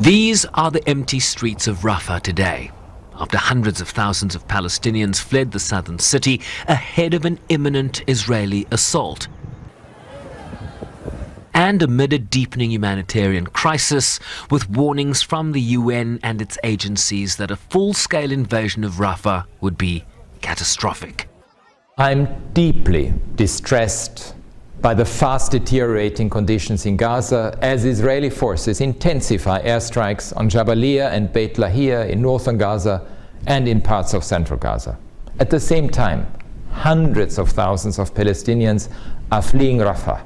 These are the empty streets of Rafah today, after hundreds of thousands of Palestinians fled the southern city ahead of an imminent Israeli assault. And amid a deepening humanitarian crisis, with warnings from the UN and its agencies that a full-scale invasion of Rafah would be catastrophic. I'm deeply distressed by the fast-deteriorating conditions in Gaza as Israeli forces intensify airstrikes on Jabalia and Beit Lahia in northern Gaza and in parts of central Gaza. At the same time, hundreds of thousands of Palestinians are fleeing Rafah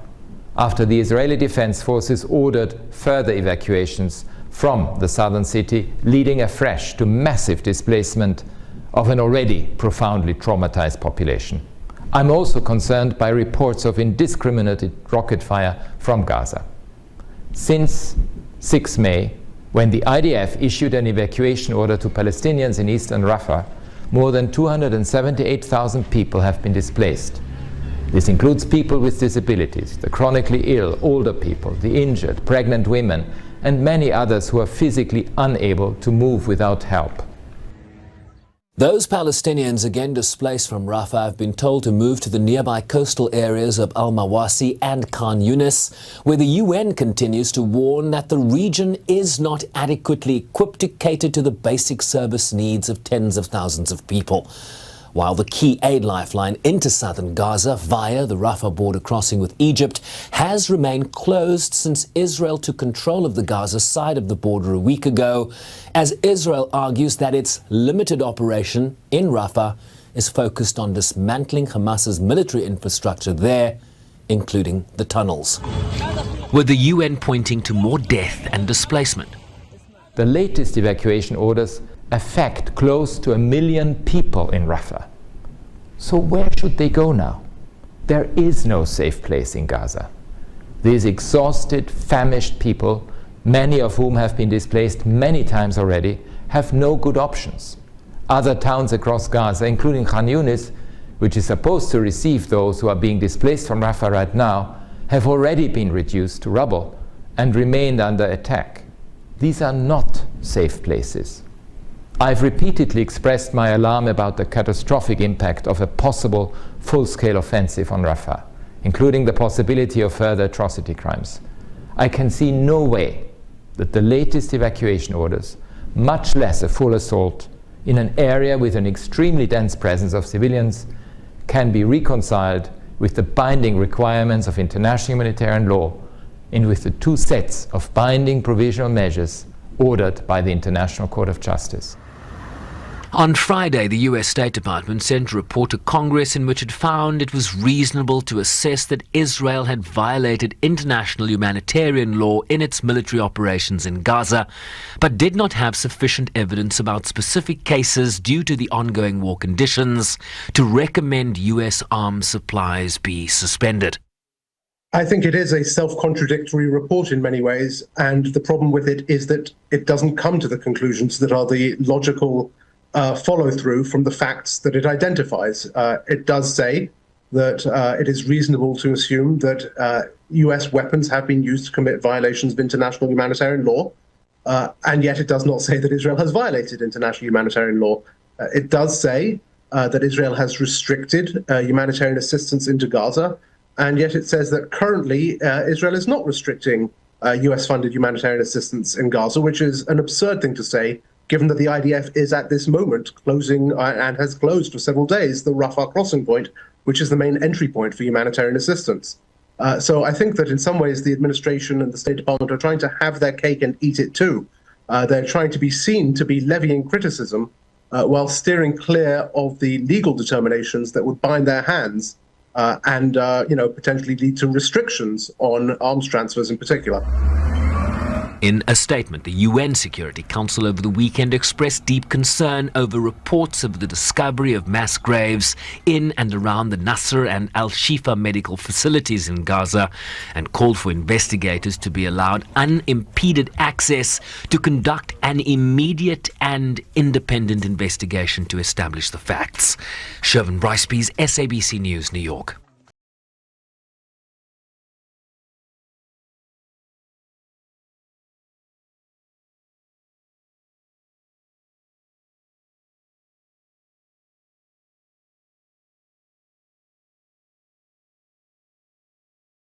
after the Israeli Defense Forces ordered further evacuations from the southern city, leading afresh to massive displacement of an already profoundly traumatized population. I'm also concerned by reports of indiscriminate rocket fire from Gaza. Since 6 May, when the IDF issued an evacuation order to Palestinians in eastern Rafah, more than 278,000 people have been displaced. This includes people with disabilities, the chronically ill, older people, the injured, pregnant women, and many others who are physically unable to move without help. Those Palestinians again displaced from Rafah have been told to move to the nearby coastal areas of Al-Mawasi and Khan Yunis, where the UN continues to warn that the region is not adequately equipped to cater to the basic service needs of tens of thousands of people. While the key aid lifeline into southern Gaza via the Rafah border crossing with Egypt has remained closed since Israel took control of the Gaza side of the border a week ago, as Israel argues that its limited operation in Rafah is focused on dismantling Hamas's military infrastructure there, including the tunnels. With the UN pointing to more death and displacement. The latest evacuation orders affect close to 1 million people in Rafah. So where should they go now? There is no safe place in Gaza. These exhausted, famished people, many of whom have been displaced many times already, have no good options. Other towns across Gaza, including Khan Yunis, which is supposed to receive those who are being displaced from Rafah right now, have already been reduced to rubble and remained under attack. These are not safe places. I've repeatedly expressed my alarm about the catastrophic impact of a possible full-scale offensive on Rafah, including the possibility of further atrocity crimes. I can see no way that the latest evacuation orders, much less a full assault in an area with an extremely dense presence of civilians, can be reconciled with the binding requirements of international humanitarian law and with the two sets of binding provisional measures ordered by the International Court of Justice. On Friday, the US State Department sent a report to Congress in which it found it was reasonable to assess that Israel had violated international humanitarian law in its military operations in Gaza, but did not have sufficient evidence about specific cases due to the ongoing war conditions to recommend US arms supplies be suspended. I think it is a self-contradictory report in many ways, and the problem with it is that it doesn't come to the conclusions that are the logical follow-through from the facts that it identifies. It does say that it is reasonable to assume that US weapons have been used to commit violations of international humanitarian law, and yet it does not say that Israel has violated international humanitarian law. It does say that Israel has restricted humanitarian assistance into Gaza, and yet it says that currently Israel is not restricting US-funded humanitarian assistance in Gaza, which is an absurd thing to say, given that the IDF is at this moment closing and has closed for several days the Rafah crossing point, which is the main entry point for humanitarian assistance. So I think that in some ways the administration and the State Department are trying to have their cake and eat it too. They're trying to be seen to be levying criticism while steering clear of the legal determinations that would bind their hands and potentially lead to restrictions on arms transfers in particular. In a statement, the UN Security Council over the weekend expressed deep concern over reports of the discovery of mass graves in and around the Nasser and Al-Shifa medical facilities in Gaza and called for investigators to be allowed unimpeded access to conduct an immediate and independent investigation to establish the facts. Shervin Briceby's SABC News, New York.